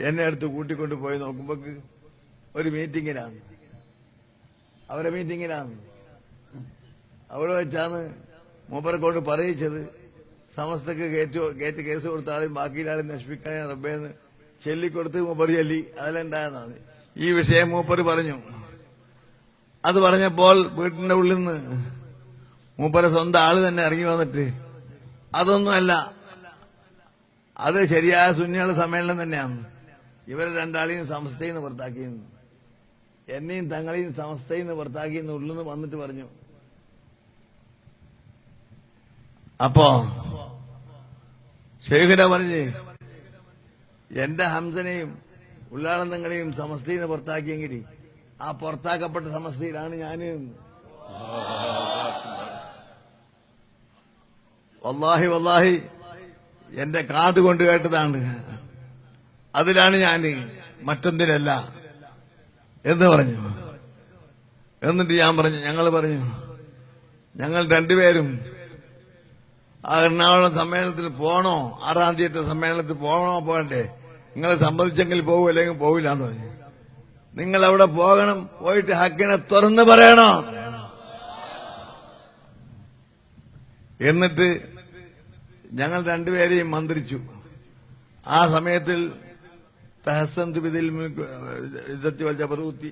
എന്നെ അടുത്ത് കൂട്ടിക്കൊണ്ട് പോയി നോക്കുമ്പോ ഒരു മീറ്റിങ്ങിനാണ്, അവരെ മീറ്റിങ്ങിനാണ്. അവിടെ വെച്ചാണ് മൂപ്പരെക്കൊണ്ട് പറയിച്ചത്, സമസ്തക്ക് കയറ്റി കേസ് കൊടുത്ത ആളും ബാക്കിയിലാളും നശിപ്പിക്കണേ റബ്ബേന്ന് ചൊല്ലിക്കൊടുത്ത് മൂപ്പർ ചൊല്ലി. അതിലുണ്ടായെന്നാണ് ഈ വിഷയം. മൂപ്പർ പറഞ്ഞു. അത് പറഞ്ഞപ്പോൾ വീട്ടിന്റെ ഉള്ളിൽ നിന്ന് മൂപ്പരെ സ്വന്തം ആള് തന്നെ ഇറങ്ങി വന്നിട്ട്, അതൊന്നുമല്ല, അത് ശരിയായ സുന്നികളുടെ സമ്മേളനം തന്നെയാണ്, ഇവരെ രണ്ടാളെയും സമസ്തയിൽ നിന്ന് പുറത്താക്കിയെന്ന്, എന്നെയും തങ്ങളെയും സമസ്തയിൽ നിന്ന് പുറത്താക്കിയെന്ന് ഉള്ളിൽ നിന്ന് വന്നിട്ട് പറഞ്ഞു. അപ്പോ ഷെയ്ഖിന പറഞ്ഞ്, എന്റെ ഹംസനെയും ഉള്ളാളന്തങ്ങളെയും സമസ്തയിൽ നിന്ന് പുറത്താക്കിയെങ്കിൽ ആ പുറത്താക്കപ്പെട്ട സമസ്തയിലാണ് ഞാന്. വല്ലാഹി വല്ലാഹി എന്റെ കാത് കൊണ്ട് കേട്ടതാണ്, അതിലാണ് ഞാൻ, മറ്റൊന്നിനല്ല എന്ന് പറഞ്ഞു. എന്നിട്ട് ഞാൻ പറഞ്ഞു, ഞങ്ങൾ രണ്ടുപേരും ആ എറണാകുളം സമ്മേളനത്തിൽ പോണോ, 6-ാം തീയതി സമ്മേളനത്തിൽ പോകണോ പോകണ്ടേ, നിങ്ങളെ സമ്മതിച്ചെങ്കിൽ പോകും, അല്ലെങ്കിൽ പോവില്ല എന്ന് പറഞ്ഞു. നിങ്ങൾ അവിടെ പോകണം, പോയിട്ട് ഹക്കിനെ തുറന്ന് പറയണോ. എന്നിട്ട് ഞങ്ങൾ രണ്ടുപേരെയും മന്ത്രിച്ചു. ആ സമയത്തിൽ തഹസ്സൻതു ബിദിൽ ഇസ്സത്തി വൽ ജബറൂത്തി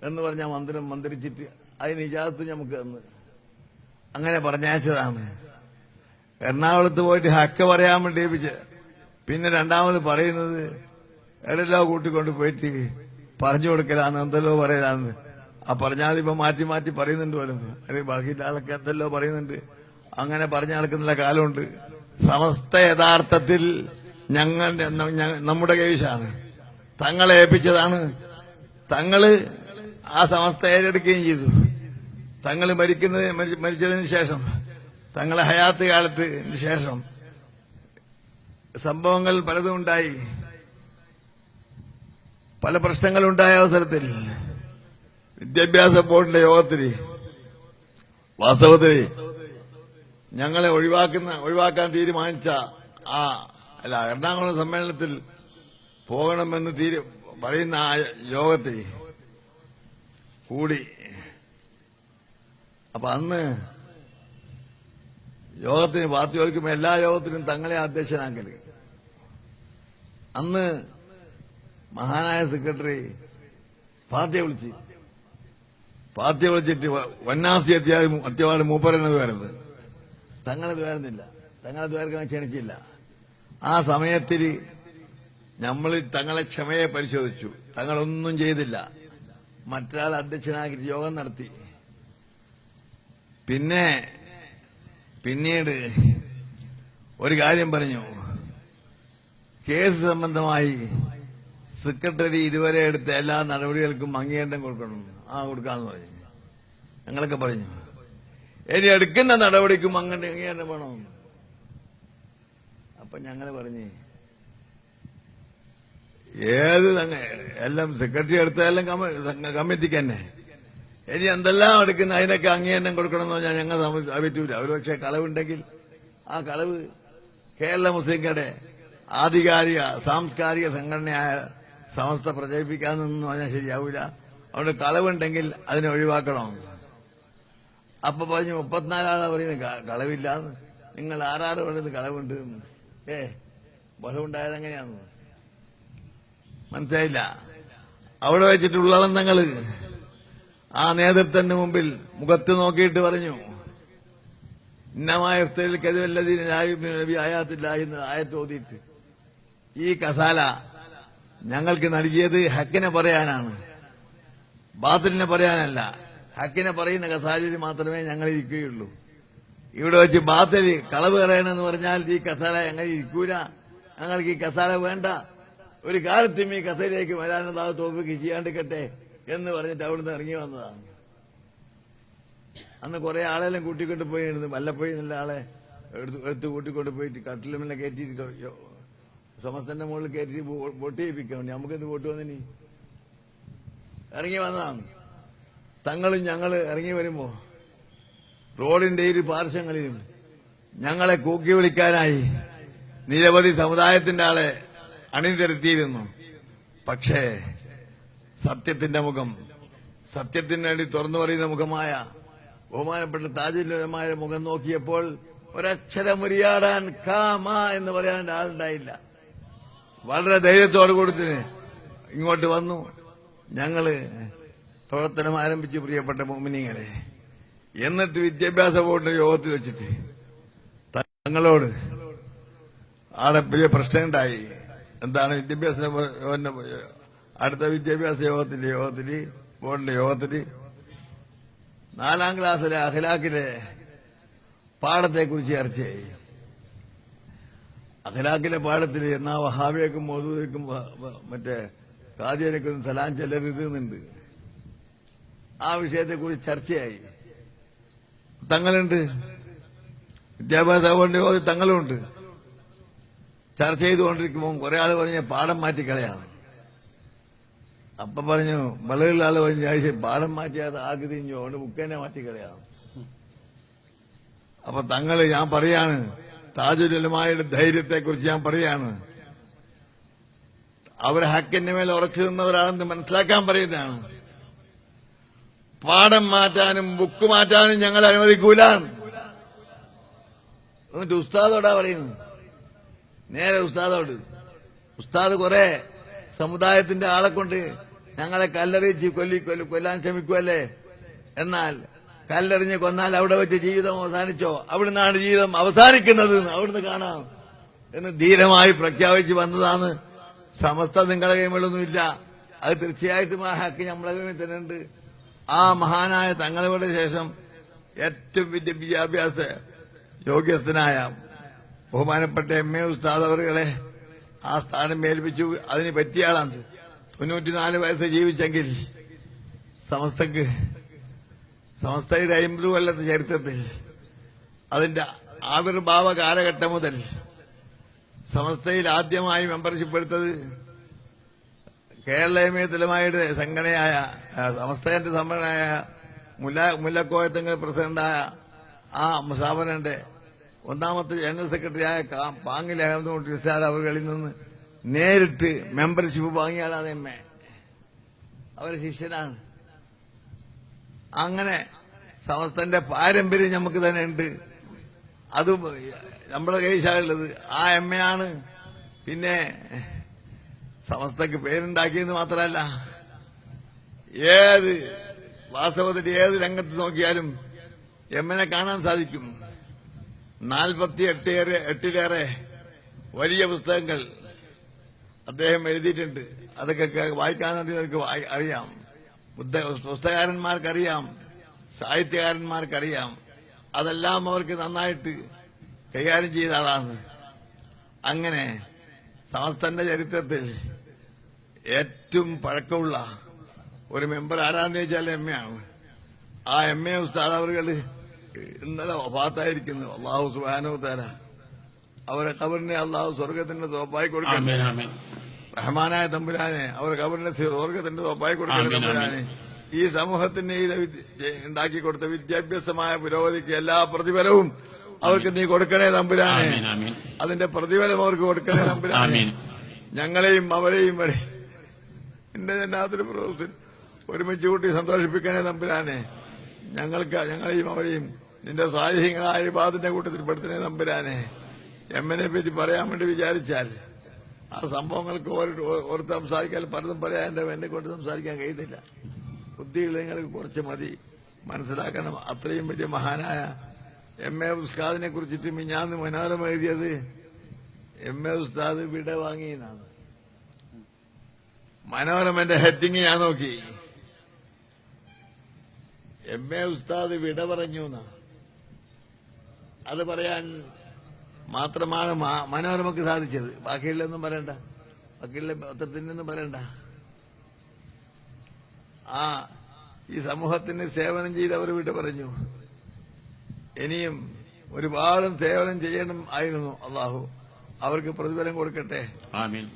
എന്ന് പറഞ്ഞ മന്ത്രം മന്ത്രിച്ചിട്ട് അതിന് ഇജാസത്ത് നമുക്ക് തന്ന് അങ്ങനെ പറഞ്ഞയച്ചതാണ്. എറണാകുളത്ത് പോയിട്ട് ഹക്ക് പറയാൻ വേണ്ടി പിന്നെ രണ്ടാമത് പറയുന്നത് എവിടെല്ലോ കൂട്ടിക്കൊണ്ട് പോയിട്ട് പറഞ്ഞു കൊടുക്കലാന്ന്, എന്തെല്ലോ പറയലാന്ന്. ആ പറഞ്ഞാളിപ്പോ മാറ്റി മാറ്റി പറയുന്നുണ്ട് പോലും, അല്ലെങ്കിൽ ബാക്കിയുള്ള ആളൊക്കെ എന്തെല്ലോ പറയുന്നുണ്ട്. അങ്ങനെ പറഞ്ഞു നടക്കുന്നുള്ള കാലമുണ്ട്. സമസ്ത യഥാർത്ഥത്തിൽ നമ്മുടെ കൈവശാണ്, തങ്ങളെ ഏൽപ്പിച്ചതാണ്. തങ്ങള് ആ സമസ്ത ഏറ്റെടുക്കുകയും ചെയ്തു. തങ്ങൾ മരിച്ചതിന് ശേഷം, തങ്ങളെ ഹയാത്ത് കാലത്തിന് ശേഷം സംഭവങ്ങൾ പലതും ഉണ്ടായി. പല പ്രശ്നങ്ങളുണ്ടായ അവസരത്തിൽ വിദ്യാഭ്യാസ ബോർഡിന്റെ യോഗത്തിൽ വാസ്തവത്തിൽ ഞങ്ങളെ ഒഴിവാക്കാൻ തീരുമാനിച്ച എറണാകുളം സമ്മേളനത്തിൽ പോകണമെന്ന് പറയുന്ന ആ യോഗത്തിൽ കൂടി. അപ്പൊ അന്ന് യോഗത്തിന് പാർട്ടി ചോദിക്കുമ്പോൾ എല്ലാ യോഗത്തിനും തങ്ങളെ അധ്യക്ഷനാക്കല്. അന്ന് മഹാനായ സെക്രട്ടറി പാർട്ടിയെ വിളിച്ചിട്ട് വന്നാസി അത്യാവാട് മൂപ്പരനത് വരുന്നത്, തങ്ങളത് വരുന്നില്ല, തങ്ങളത് വേർക്കാൻ ക്ഷണിച്ചില്ല. ആ സമയത്തിൽ നമ്മൾ തങ്ങളെ ക്ഷമയെ പരിശോധിച്ചു. തങ്ങളൊന്നും ചെയ്തില്ല. മറ്റൊരാൾ അധ്യക്ഷനാക്കി യോഗം നടത്തി. പിന്നീട് ഒരു കാര്യം പറഞ്ഞു. കേസ് സംബന്ധമായി സെക്രട്ടറി ഇതുവരെ എടുത്ത എല്ലാ നടപടികൾക്കും അംഗീകാരം കൊടുക്കാന്ന് പറഞ്ഞു. ഞങ്ങളൊക്കെ പറഞ്ഞു, ഇനി എടുക്കുന്ന നടപടിക്കും അങ്ങനെ അംഗീകാരം വേണം. അപ്പൊ ഞങ്ങൾ പറഞ്ഞു, എല്ലാം സെക്രട്ടറി എടുത്തതെല്ലാം കമ്മിറ്റിക്ക് തന്നെ, ഇനി എന്തെല്ലാം എടുക്കുന്ന അതിനൊക്കെ അംഗീകാരം കൊടുക്കണമെന്ന് പറഞ്ഞാൽ ഞങ്ങൾ പറ്റൂല. ഒരു പക്ഷെ കളവുണ്ടെങ്കിൽ ആ കളവ് കേരള മുസ്ലിംകളുടെ ആധികാരിക സാംസ്കാരിക സംഘടനയായ സമസ്ത പ്രചരിപ്പിക്കാമെന്ന് പറഞ്ഞാൽ ശരിയാവൂല. അതുകൊണ്ട് കളവുണ്ടെങ്കിൽ അതിനെ ഒഴിവാക്കണം. അപ്പൊ പറഞ്ഞു 34 ആളാ പറയുന്നത് കളവില്ലാന്ന്, നിങ്ങൾ 6 പറയുന്നത് കളവുണ്ട്. ബലമുണ്ടായത് എങ്ങനെയാന്ന് മനസ്സിലായില്ല. അവിടെ വെച്ചിട്ടുള്ള തങ്ങള് ആ നേതൃത്വത്തിന്റെ മുമ്പിൽ മുഖത്ത് നോക്കിയിട്ട് പറഞ്ഞു, ഇന്നമായ ആയത്ത് ഓതിയിട്ട് ഈ കസാല ഞങ്ങൾക്ക് നൽകിയത് ഹക്കിനെ പറയാനാണ്, ബാത്തിലിനെ പറയാനല്ല. ഹക്കിനെ പറയുന്ന കസാലയിൽ മാത്രമേ ഞങ്ങൾ ഇരിക്കുകയുള്ളൂ. ഇവിടെ വെച്ച് ബാത്തില് കളവ് പറയണമെന്ന് പറഞ്ഞാൽ ഈ കസാല ഞങ്ങൾ ഇരിക്കൂല, ഞങ്ങൾക്ക് ഈ കസാല വേണ്ട, ഒരു കാലത്തും ഈ കസയിലേക്ക് വരാനുള്ള തോപ്പിക്ക് ചെയ്യാണ്ടിരിക്കട്ടെ എന്ന് പറഞ്ഞിട്ട് അവിടുന്ന് ഇറങ്ങി വന്നതാണ്. അന്ന് കുറെ ആളെല്ലാം കൂട്ടിക്കൊണ്ട് പോയിരുന്നു. വല്ലപ്പോഴും നല്ല ആളെ എടുത്ത് കൂട്ടിക്കൊണ്ട് പോയിട്ട് കട്ടിലുമെല്ലാം കയറ്റിയിട്ട് സമസ്തന്റെ മുകളിൽ കയറ്റി വോട്ട് ചെയ്യിപ്പിക്കാൻ വേണ്ടി നമുക്കെന്ത് വോട്ട് വന്നിനി ഇറങ്ങി വന്നതാണ്. തങ്ങളും ഞങ്ങൾ ഇറങ്ങി വരുമ്പോ റോഡിന്റെ ഇരു പാർശ്വങ്ങളിലും ഞങ്ങളെ കൂക്കി വിളിക്കാനായി നിരവധി സമുദായത്തിന്റെ ആളെ അണിനിരത്തിയിരുന്നു. പക്ഷേ സത്യത്തിന്റെ മുഖം, സത്യത്തിന് വേണ്ടി തുറന്നു പറയുന്ന മുഖമായ ബഹുമാനപ്പെട്ട താജുലുലമായ മുഖം നോക്കിയപ്പോൾ ഒരക്ഷരം ഉരിയാടാൻ കാമ എന്ന് പറയാൻ ആളുണ്ടായില്ല. വളരെ ധൈര്യത്തോടു കൂടി ഇങ്ങോട്ട് വന്നു. ഞങ്ങള് പ്രവർത്തനം ആരംഭിച്ചു. പ്രിയപ്പെട്ട മുഅ്മിനീങ്ങളെ, എന്നിട്ട് വിദ്യാഭ്യാസ ബോർഡിന്റെ യോഗത്തിൽ വെച്ചിട്ട് തങ്ങളോട് ആടെ വലിയ പ്രശ്നമുണ്ടായി. എന്താണ്? വിദ്യാഭ്യാസ അടുത്ത വിദ്യാഭ്യാസ യോഗത്തില് ബോർഡിന്റെ യോഗത്തില് 4ാം ക്ലാസ്സിലെ അഖ്ലാഖിലെ പാഠത്തെക്കുറിച്ച് ചർച്ചയായി. അഖ്ലാഖിലെ പാഠത്തിൽ എന്നാ വഹാബിയക്കും മൗദൂദിക്കും മറ്റേ ഖാദിയനക്കും സലാം ചെല്ലരുതെന്നുണ്ട്. ആ വിഷയത്തെക്കുറിച്ച് ചർച്ചയായി. തങ്ങളുണ്ട്, വിദ്യാഭ്യാസ ബോർഡിന്റെ യോഗത്തിൽ തങ്ങളുണ്ട്. ചർച്ച ചെയ്തുകൊണ്ടിരിക്കുമ്പോൾ കുറെ ആള് പറഞ്ഞ പാഠം മാറ്റിക്കളയാണ്. അപ്പൊ പറഞ്ഞു, വളരെ ആള് പറഞ്ഞു പാഠം മാറ്റിയാതെ ആകെ തിരിഞ്ഞു, അതുകൊണ്ട് ബുക്കേനെ മാറ്റിക്കളയാണ്. അപ്പൊ തങ്ങള്, ഞാൻ പറയാണ്, താജുലുലമായുടെ ധൈര്യത്തെക്കുറിച്ച് ഞാൻ പറയാണ്. അവർ ഹക്കിന്റെ മേൽ ഉറച്ചു നിന്നവരാണെന്ന് മനസ്സിലാക്കാൻ പറയുന്നതാണ്. പാഠം മാറ്റാനും ബുക്ക് മാറ്റാനും ഞങ്ങൾ അനുവദിക്കൂല. എന്നിട്ട് ഉസ്താദോടാ പറയുന്നു, നേരെ ഉസ്താദോട്. ഉസ്താദ് കുറെ സമുദായത്തിന്റെ ആളെ കൊണ്ട് ഞങ്ങളെ കല്ലെറിയിച്ച് കൊല്ലാൻ ശ്രമിക്കുമല്ലേ? എന്നാൽ കല്ലെറിഞ്ഞ് കൊന്നാൽ അവിടെ വെച്ച് ജീവിതം അവസാനിച്ചോ? അവിടുന്നാണ് ജീവിതം അവസാനിക്കുന്നത്, അവിടുന്ന് കാണാം എന്ന് ധീരമായി പ്രഖ്യാപിച്ച് വന്നതാണ്. സമസ്ത നിങ്ങളെ കൈമേലൊന്നുമില്ല. അത് തീർച്ചയായിട്ടും ആ ഹക്ക് നമ്മളെ കൈമിൽ തന്നെ ഉണ്ട്. ആ മഹാനായ തങ്ങളുടെ ശേഷം ഏറ്റവും വിദ്യാഭ്യാസ യോഗ്യസ്ഥനായ ബഹുമാനപ്പെട്ട MA ഉസ്താദ് അവറുകളെ ആ സ്ഥാനം ഏൽപ്പിച്ചു. അതിന് പറ്റിയ ആളാണ്. 94 വയസ്സ് ജീവിച്ചെങ്കിൽ സമസ്തയുടെ 50 കൊല്ലത്തെ ചരിത്രത്തിൽ അതിന്റെ ആവിർഭാവ കാലഘട്ടം മുതൽ സമസ്തയിൽ ആദ്യമായി മെമ്പർഷിപ്പ് എടുത്തത് കേരള എമിയത്തുലമായുടെ സംഘടനയായ സമസ്തന്റെ സംഘടനയായ മുല്ലക്കോയത്തങ്ങൾ പ്രസിഡന്റായ ആ മുസാഫറിന്റെ ഒന്നാമത്തെ ജനറൽ സെക്രട്ടറിയായ പാങ്ങിൽ അഹമ്മദ് നിസാർ അവകളിൽ നിന്ന് നേരിട്ട് മെമ്പർഷിപ്പ് വാങ്ങിയാലാണ് MA. അവരുടെ ശിഷ്യനാണ്. അങ്ങനെ സമസ്തന്റെ പാരമ്പര്യം നമുക്ക് തന്നെ ഉണ്ട്. അത് നമ്മുടെ കൈശാലുള്ളത് ആ MA ആണ്. പിന്നെ സമസ്തക്ക് പേരുണ്ടാക്കിയെന്ന് മാത്രമല്ല, വാസ്തവത്തിൽ ഏത് രംഗത്ത് നോക്കിയാലും MA കാണാൻ സാധിക്കും. 48 വലിയ പുസ്തകങ്ങൾ അദ്ദേഹം എഴുതിയിട്ടുണ്ട്. അതൊക്കെ വായിക്കാൻ അറിയാം. പുസ്തകാരന്മാർക്കറിയാം, സാഹിത്യകാരന്മാർക്കറിയാം. അതെല്ലാം അവർക്ക് നന്നായിട്ട് കൈകാര്യം ചെയ്ത ആളാണ്. അങ്ങനെ സമസ്തന്റെ ചരിത്രത്തിൽ ഏറ്റവും പഴക്കമുള്ള ഒരു മെമ്പർ ആരാന്ന് ചോദിച്ചാൽ MA ആണ്. ആ MA ഉസ്താദ് അവറുകൾ ഇന്നലെ വഫാത്തായിരിക്കുന്നു. അള്ളാഹു സുബ്ഹാനഹു വ തആല അവരെ ഖബറിനെ അള്ളാഹു സ്വർഗത്തിന്റെ തോപ്പായി കൊടുക്കട്ടെ. റഹ്മാനായ തമ്പുരാനെ അവരെ ഖബറിനെ സ്വർഗത്തിന്റെ തോപ്പായി കൊടുക്കട്ടെ. തമ്പുരാനെ ഈ സമൂഹത്തിന് ഉണ്ടാക്കി കൊടുത്ത വിദ്യാഭ്യാസമായ പുരോഗതിക്ക് എല്ലാ പ്രതിഫലവും അവർക്ക് നീ കൊടുക്കണേ തമ്പുരാനെ. അതിന്റെ പ്രതിഫലം അവർക്ക് കൊടുക്കണേ തമ്പുരാനെ. ഞങ്ങളെയും അവരെയും എന്റെ ജന്നാത്തുൽ ഫിർദൗസിൽ ഒരുമിച്ച് കൂട്ടി സന്തോഷിപ്പിക്കണേ തമ്പുരാനെ. ഞങ്ങളെയും അവരെയും നിന്റെ സാഹിഹ്യങ്ങളായ ഇബാദിന്റെ കൂട്ടത്തിൽ പെടുത്തണേ തമ്പുരാനെ. MA പറ്റി പറയാൻ വേണ്ടി വിചാരിച്ചാൽ ആ സംഭവങ്ങൾക്ക് ഓർത്ത് സംസാരിക്കാൻ പലതും പറയാൻ എന്നെ കൊണ്ട് സംസാരിക്കാൻ കഴിയുന്നില്ല. ബുദ്ധിയുള്ള നിങ്ങൾക്ക് കുറച്ച് മതി, മനസ്സിലാക്കണം. അത്രയും വലിയ മഹാനായ MA ഉസ്താദിനെ കുറിച്ചിട്ട് മിഞ്ഞാന്ന് മനോരമ എഴുതിയത് MA ഉസ്താദ് വിട വാങ്ങിയെന്നാണ്. മനോരമന്റെ ഹെഡിങ് ഞാൻ നോക്കി, MA ഉസ്താദ് വിട പറഞ്ഞു എന്നാ. അത് പറയാൻ മാത്രമാണ് മനോരമക്ക് സാധിച്ചത്. ബാക്കിയുള്ളൊന്നും പറയണ്ട, ബാക്കിയുള്ള പത്രത്തിനൊന്നും പറയണ്ട. ഈ സമൂഹത്തിന് സേവനം ചെയ്തവർ വിട പറഞ്ഞു. ഇനിയും ഒരുപാട് സേവനം ചെയ്യണം ആയിരുന്നു. അള്ളാഹു അവർക്ക് പ്രതിഫലം കൊടുക്കട്ടെ.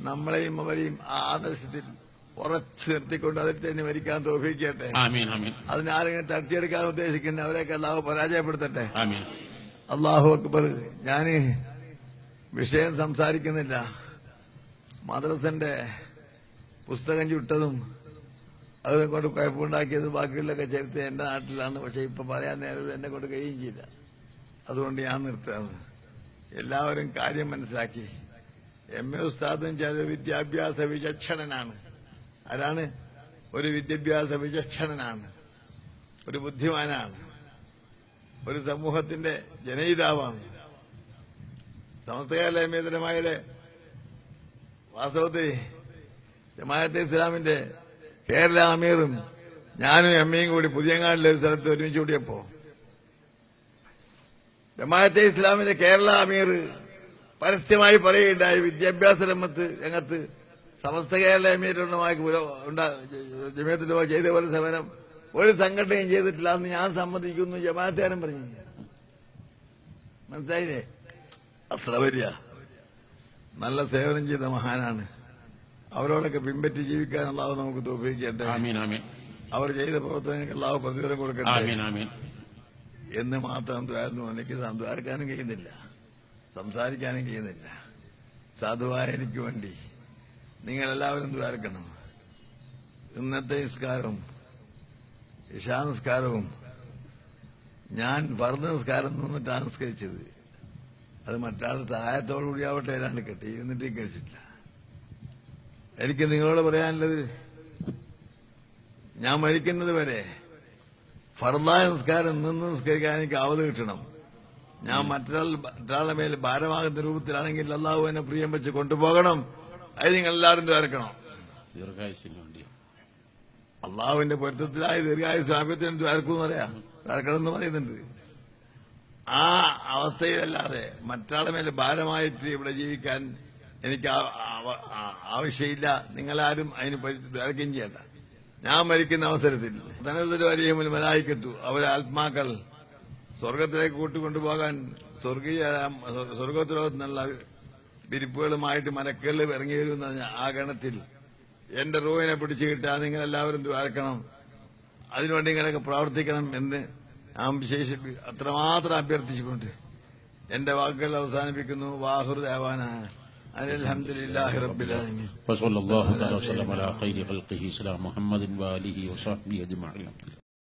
നമ്മളെയും അവരെയും ആ ആദർശത്തിൽ ഉറച്ചു നിർത്തിക്കൊണ്ട് അതിൽ തന്നെ മരിക്കാൻ തോഫിക്കട്ടെ. അതിനാരെങ്കിലും തട്ടിയെടുക്കാൻ ഉദ്ദേശിക്കുന്ന അവരെയൊക്കെ അള്ളാഹു പരാജയപ്പെടുത്തട്ടെ. അള്ളാഹു അക്ബർ. ഞാന് വിഷയം സംസാരിക്കുന്നില്ല. മദ്രസന്റെ പുസ്തകം ചുട്ടതും അതിനെ കൊണ്ട് കുഴപ്പമുണ്ടാക്കിയത് ബാക്കിയുള്ളൊക്കെ ചരിത്രം എന്റെ നാട്ടിലാണ്. പക്ഷെ ഇപ്പൊ പറയാൻ നേരം എന്നെ കൊണ്ട് കഴിയുകയും ചെയ്യില്ല. അതുകൊണ്ട് ഞാൻ നിർത്തുകയാണ്. എല്ലാവരും കാര്യം മനസ്സിലാക്കി. MA ഉസ്താദും ചില വിദ്യാഭ്യാസ വിചക്ഷണനാണ്. ആരാണ്? ഒരു വിദ്യാഭ്യാസ വിചക്ഷണനാണ്, ഒരു ബുദ്ധിമാനാണ്, ഒരു സമൂഹത്തിന്റെ ജനയിതാവാണ്. സമസ്ത കേരള ജമിയത്തുലമായുടെ വാസ്തവത്തിൽ ജമാഅത്തെ ഇസ്ലാമിന്റെ കേരള അമീറും ഞാനും MAയും കൂടി പുതിയങ്ങാടിലെ ഒരു സ്ഥലത്ത് ഒരുമിച്ച് കൂടിയപ്പോ ജമാഅത്തെ ഇസ്ലാമിന്റെ കേരള അമീർ പരസ്യമായി പറയുകയുണ്ടായി, വിദ്യാഭ്യാസ രംഗത്ത് സമസ്ത കേരള ജമിയത്തുലമ ചെയ്ത പോലെ സമരം ഒരു സംഘടനയും ചെയ്തിട്ടില്ല എന്ന് ഞാൻ സമ്മതിക്കുന്നു. ജമാഅത്തുകാരൻ പറഞ്ഞു. മനസ്സിലായില്ലേ? അത്ര വലിയ നല്ല സേവനം ചെയ്ത മഹാനാണ്. അവരോടൊക്കെ പിൻപറ്റി ജീവിക്കാൻ അല്ലാഹു നമുക്ക് തൗഫീഖ്. അവർ ചെയ്ത പ്രവർത്തനങ്ങൾക്ക് അല്ലാഹു പ്രതിഫലം കൊടുക്കട്ടെ എന്ന് മാത്രം ദ്വാരുന്നു. എനിക്ക് ദ്വാരക്കാനും കഴിയുന്നില്ല, സംസാരിക്കാനും കഴിയുന്നില്ല. സാധുവായ എനിക്ക് വേണ്ടി നിങ്ങളെല്ലാവരും ദ്വാരക്കണം. ഇന്നത്തെ നിസ്കാരവും ഇശാ നിസ്കാരവും ഞാൻ ഫർദ് നിസ്കാരം നിന്നിട്ടാണ് നിസ്കരിച്ചത്. അത് മറ്റാൾ സഹായത്തോടുകൂടി ആവട്ടെ ഏതാണ്ട് കെട്ടി എന്നിട്ട് കഴിച്ചിട്ടില്ല. എനിക്ക് നിങ്ങളോട് പറയാനുള്ളത്, ഞാൻ മരിക്കുന്നത് വരെ ഫർദായ നിസ്കാരം നിന്ന് നിസ്കരിക്കാൻ എനിക്ക് അവധി കിട്ടണം. ഞാൻ മറ്റൊരാളുടെ മേൽ ഭാരമാകുന്ന രൂപത്തിലാണെങ്കിൽ അല്ലാഹു എന്നെ പ്രിയം വെച്ച് കൊണ്ടുപോകണം. അത് നിങ്ങൾ എല്ലാവരും ദ്വാരക്കണം. അള്ളാഹുവിന്റെ പൊരുത്തത്തിലായി ദീർഘായുസ് ആഭ്യത്തിന് ദ്വാരക്കൂന്ന് പറയാം, ദ്വാരക്കണം എന്ന് പറയുന്നുണ്ട്. ആ അവസ്ഥയിലല്ലാതെ മറ്റാളുടെ മേൽ ഭാരമായിട്ട് ഇവിടെ ജീവിക്കാൻ എനിക്ക് ആവശ്യമില്ല. നിങ്ങളാരും അതിന് ദ്വാരക്കുകയും ചെയ്യണ്ട. ഞാൻ മരിക്കുന്ന അവസരത്തിൽ തനതുൽ വലിയമുൽ മലായിക്കത്തു, അവരെ ആത്മാക്കൾ സ്വർഗത്തിലേക്ക് കൂട്ടിക്കൊണ്ടുപോകാൻ സ്വർഗത്തിലോകത്തു നിന്നുള്ള വിരിപ്പുകളുമായിട്ട് മലക്കുകൾ ഇറങ്ങി വരുന്ന ആ ഗണത്തിൽ എന്റെ റൂഹിനെ പിടിച്ചു കിട്ടാൻ നിങ്ങളെല്ലാവരും ദ്വാരക്കണം. അതിനുവേണ്ടി നിങ്ങളൊക്കെ പ്രവർത്തിക്കണം എന്ന് ഞാൻ അത്രമാത്രം അഭ്യർത്ഥിച്ചുകൊണ്ട് എന്റെ വാക്കുകൾ അവസാനിപ്പിക്കുന്നു. വാഹിറു ദഅവാന അൽഹംദുലില്ലാഹി റബ്ബിൽ ആലമീൻ വസല്ലല്ലാഹു തആല വസല്ലമ അലാ ഖൈരി ഖൽഖിഹി സലാം മുഹമ്മദിൻ വആലിഹി വസഹ്ബിഹി അജ്മഈൻ.